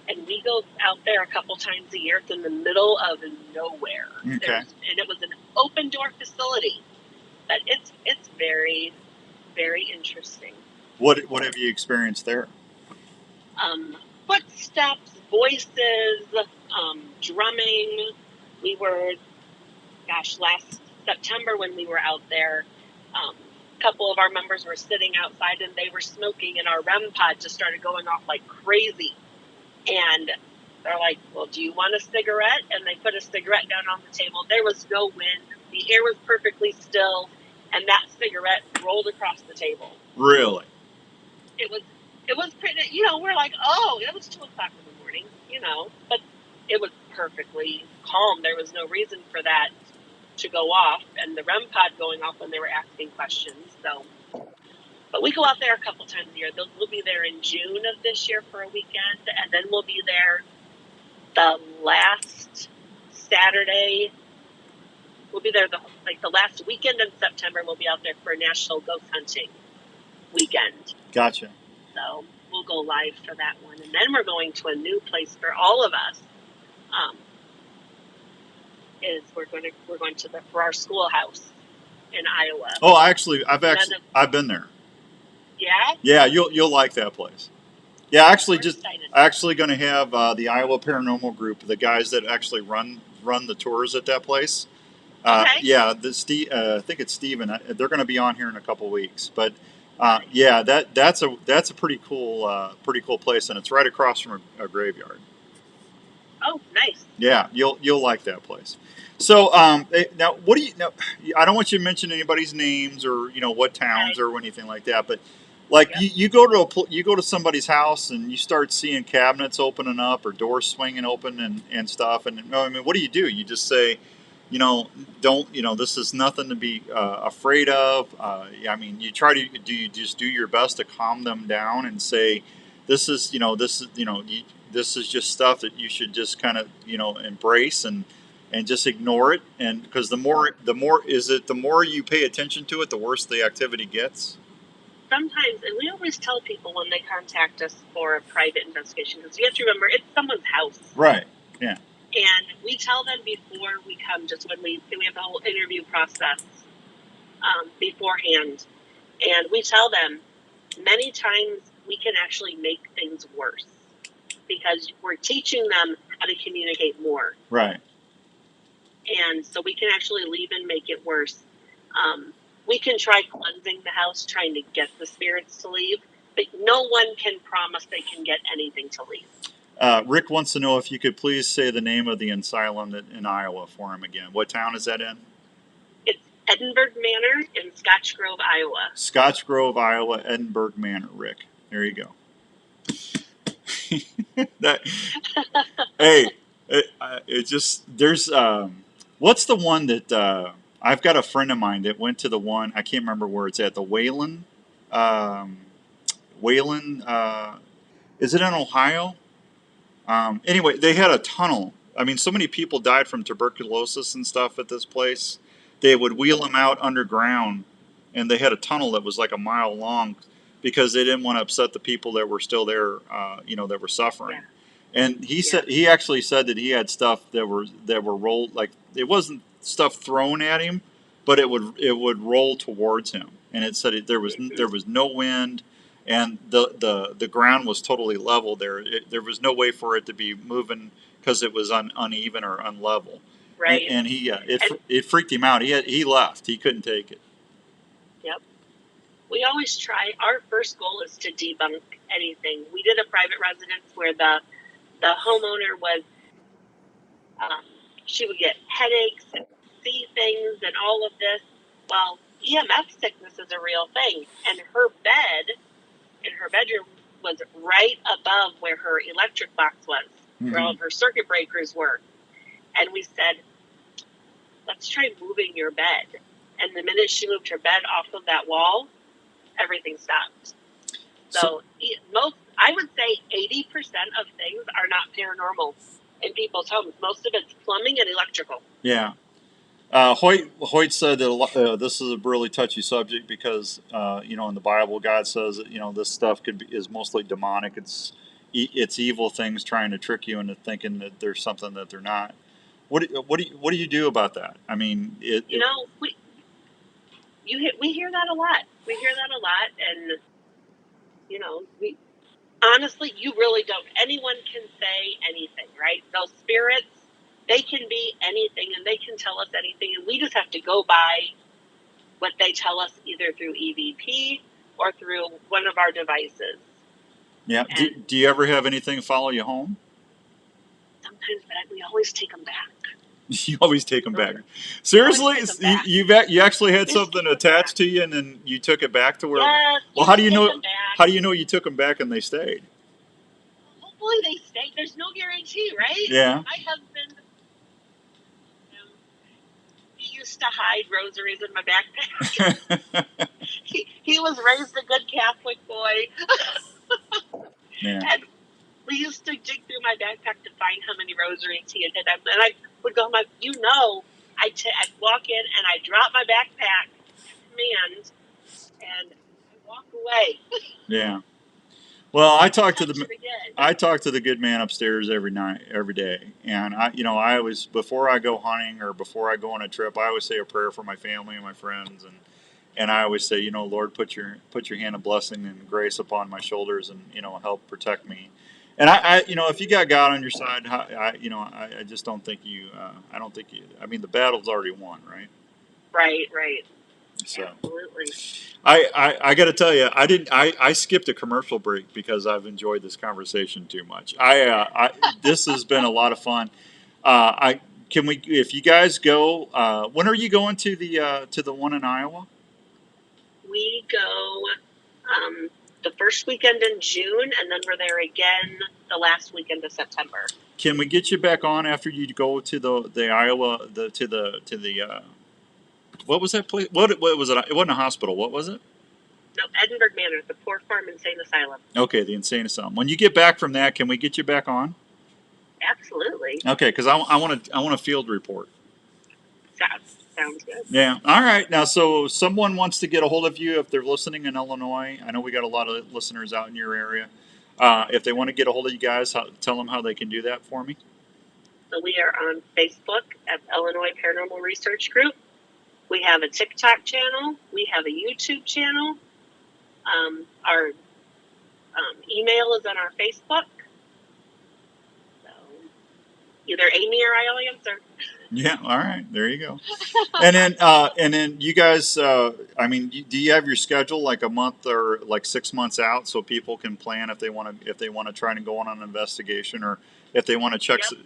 And we go out there a couple times a year. It's in the middle of nowhere. Okay. And it was an open door facility. But it's very, very interesting. What have you experienced there? Footsteps, voices, drumming. We were, last September when we were out there, a couple of our members were sitting outside and they were smoking, and our REM pod just started going off like crazy. And they're like, "Well, do you want a cigarette?" And they put a cigarette down on the table. There was no wind. The air was perfectly still, and that cigarette rolled across the table. Really? It was pretty, we're like, oh, it was 2:00 in the morning, but it was perfectly calm. There was no reason for that to go off, and the REM pod going off when they were asking questions. So, but we go out there a couple times a year. We'll be there in June of this year for a weekend, and then we'll be there the last Saturday. We'll be there the last weekend in September. We'll be out there for a National Ghost Hunting weekend. Gotcha. So we'll go live for that one. And then we're going to a new place for all of us. We're going to for our schoolhouse in Iowa. Oh, I've been there. Yeah? Yeah, you'll like that place. Yeah, We're excited. actually going to have the Iowa Paranormal Group, the guys that actually run the tours at that place. Okay. Yeah, I think it's Steven. They're going to be on here in a couple weeks. But Nice. yeah, that's a pretty cool place, and it's right across from a graveyard. Oh, nice. Yeah, you'll like that place. So now, what do you know? I don't want you to mention anybody's names or what towns or anything like that, but like Yep. you go to somebody's house and you start seeing cabinets opening up or doors swinging open and stuff. And I mean, what do? You just say, don't this is nothing to be afraid of. I mean, you just do your best to calm them down and say, this is this is just stuff that you should just kind of embrace and just ignore it. And because the more you pay attention to it, the worse the activity gets. Sometimes, and we always tell people when they contact us for a private investigation, because you have to remember it's someone's house. Right. Yeah. And we tell them before we come, just when we have the whole interview process beforehand, and we tell them many times we can actually make things worse because we're teaching them how to communicate more. Right. And so we can actually leave and make it worse. We can try cleansing the house, trying to get the spirits to leave, but no one can promise they can get anything to leave. Rick wants to know if you could please say the name of the asylum in Iowa for him again. What town is that in? It's Edinburgh Manor in Scotch Grove, Iowa. Scotch Grove, Iowa, Edinburgh Manor, Rick. There you go. Hey, it just, there's, what's the one that, I've got a friend of mine that went to the one, I can't remember where it's at, the Wayland, is it in Ohio? Anyway, they had a tunnel. I mean, so many people died from tuberculosis and stuff at this place. They would wheel them out underground, and they had a tunnel that was like a mile long because they didn't want to upset the people that were still there, that were suffering. Yeah. And he actually said that he had stuff that were rolled, like it wasn't stuff thrown at him, but it would roll towards him. And it said there was no wind. And the ground was totally level there. There was no way for it to be moving because it was uneven or unlevel. Right. And it freaked him out. He left. He couldn't take it. Yep. We always try. Our first goal is to debunk anything. We did a private residence where the homeowner was, she would get headaches and see things and all of this. Well, EMF sickness is a real thing. And her bed in her bedroom was right above where her electric box was, where all of her circuit breakers were. And we said, let's try moving your bed. And the minute she moved her bed off of that wall, everything stopped. So I would say 80% of things are not paranormal in people's homes. Most of it's plumbing and electrical. Yeah. Hoyt said that this is a really touchy subject because in the Bible God says that this stuff is mostly demonic. It's evil things trying to trick you into thinking that there's something that they're not. What do you do about that? I mean, we hear that a lot. We hear that a lot, and we honestly, you really don't. Anyone can say anything, right? Those spirits, they can be anything, and they can tell us anything, and we just have to go by what they tell us either through EVP or through one of our devices. Yeah. Do you ever have anything follow you home? Sometimes, but we always take them back. You always take them back. Seriously? You actually had something attached to you, and then you took it back to where? Yes. Well, how do you know? How do you know you took them back and they stayed? Hopefully they stayed. There's no guarantee, right? Yeah. My husband, he used to hide rosaries in my backpack. he was raised a good Catholic boy. Yeah. And we used to dig through my backpack to find how many rosaries he had hid. And I would go home, I'd walk in and I'd drop my backpack, command, and I walk away. Yeah. Well, I talk to Touch the it again. I talk to the good man upstairs every night, every day, and I always, before I go hunting or before I go on a trip, I always say a prayer for my family and my friends, and I always say, Lord, put your hand of blessing and grace upon my shoulders, and help protect me. And if you got God on your side, I just don't think I don't think you. I mean, the battle's already won, right? Right. So. Absolutely. I got to tell you, I skipped a commercial break because I've enjoyed this conversation too much. This has been a lot of fun. If you guys go, when are you going to the one in Iowa? We go the first weekend in June, and then we're there again the last weekend of September. Can we get you back on after you go to the Iowa to the what was that place? What was it? It wasn't a hospital. What was it? No, Edinburgh Manor, the Poor Farm Insane Asylum. Okay, the insane asylum. When you get back from that, can we get you back on? Absolutely. Okay, because I want a field report. Sounds good. Yeah. All right. Now, so someone wants to get a hold of you if they're listening in Illinois. I know we got a lot of listeners out in your area. If they want to get a hold of you guys, tell them how they can do that for me. So we are on Facebook at Illinois Paranormal Research Group. We have a TikTok channel. We have a YouTube channel. Our email is on our Facebook. So either Amy or I'll answer. Yeah. All right. There you go. And then you guys. Do you have your schedule like a month or like 6 months out so people can plan if they want to try and go on an investigation or if they want to check. Yep.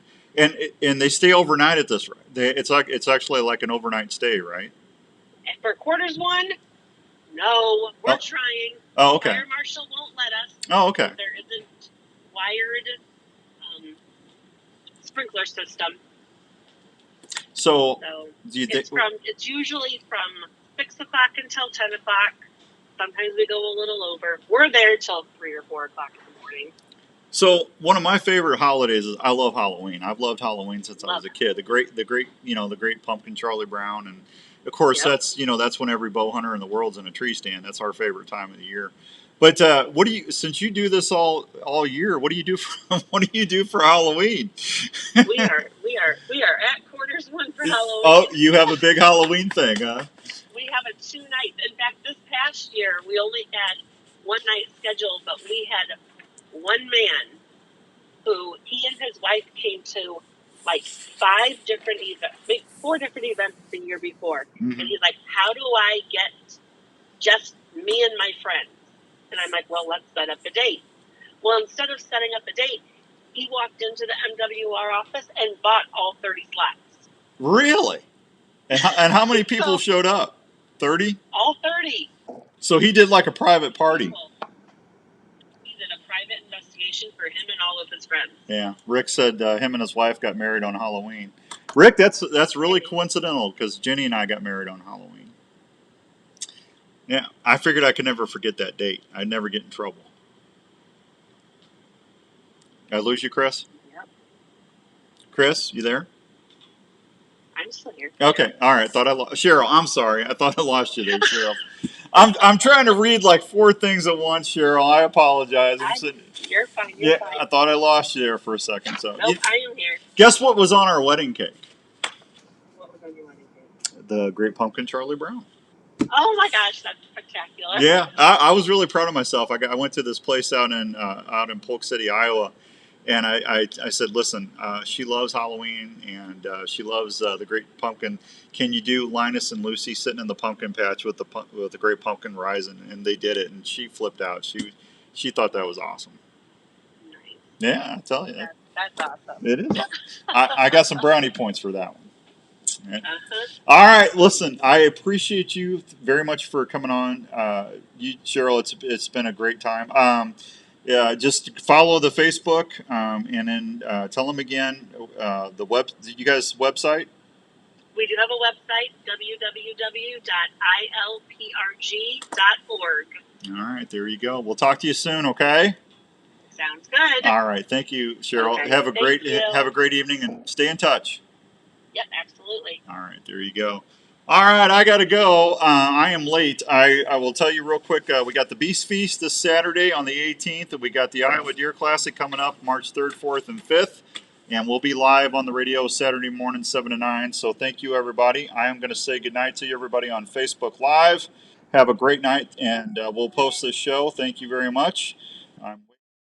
And they stay overnight at this. It's actually like an overnight stay, right? And for quarters one, no, we're trying. Oh, okay. Fire marshal won't let us. Oh, okay. There isn't wired sprinkler system. So it's usually from 6 o'clock until 10 o'clock. Sometimes we go a little over. We're there till 3 or 4 o'clock in the morning. So one of my favorite holidays is I love Halloween. I've loved Halloween since I was a kid. The great pumpkin Charlie Brown, and of course that's when every bow hunter in the world's in a tree stand. That's our favorite time of the year. But since you do this all year, what do you do for Halloween? we are at quarters one for Halloween. Oh, you have a big Halloween thing, huh? We have a 2 night. In fact, this past year we only had 1 night scheduled, but we had one man who he and his wife came to like 4 different events the year before. Mm-hmm. And he's like, how do I get just me and my friends? And I'm like, well, let's set up a date. Well, instead of setting up a date, he walked into the MWR office and bought all 30 slots. Really? And how many people showed up? 30? All 30. So he did like a private party. He did a private investigation for him and all of his friends. Yeah. Rick said him and his wife got married on Halloween. Rick, that's really coincidental because Jenny and I got married on Halloween. Yeah, I figured I could never forget that date. I'd never get in trouble. Did I lose you, Chris? Yep. Chris, you there? I'm still here. Okay, all right. Cheryl, I'm sorry. I thought I lost you there, Cheryl. I'm trying to read like 4 things at once, Cheryl. I apologize. You're fine. You're fine. I thought I lost you there for a second. So nope, I am here. Guess what was on our wedding cake? What was on your wedding cake? The Great Pumpkin Charlie Brown. Oh my gosh, that's spectacular! Yeah, I was really proud of myself. I went to this place out in Polk City, Iowa, and I said, listen, she loves Halloween and she loves the Great Pumpkin. Can you do Linus and Lucy sitting in the pumpkin patch with the Great Pumpkin rising? And they did it, and she flipped out. She thought that was awesome. Nice. Yeah, I tell you, that's awesome. It is. I got some brownie points for that one. Yeah. Uh-huh. All right, listen, I appreciate you very much for coming on. Cheryl, it's been a great time. Yeah, just follow the Facebook and then tell them again you guys' website. We do have a website, www.ilprg.org. All right, there you go. We'll talk to you soon. Okay. Sounds good. All right, thank you, Cheryl. Okay, have a great evening and stay in touch. Yep, absolutely. All right, there you go. All right, I got to go. I am late. I will tell you real quick. We got the Beast Feast this Saturday on the 18th, and we got the Iowa Deer Classic coming up March 3rd, 4th, and 5th. And we'll be live on the radio Saturday morning, 7 to 9. So thank you, everybody. I am going to say goodnight to you, everybody, on Facebook Live. Have a great night, and we'll post this show. Thank you very much.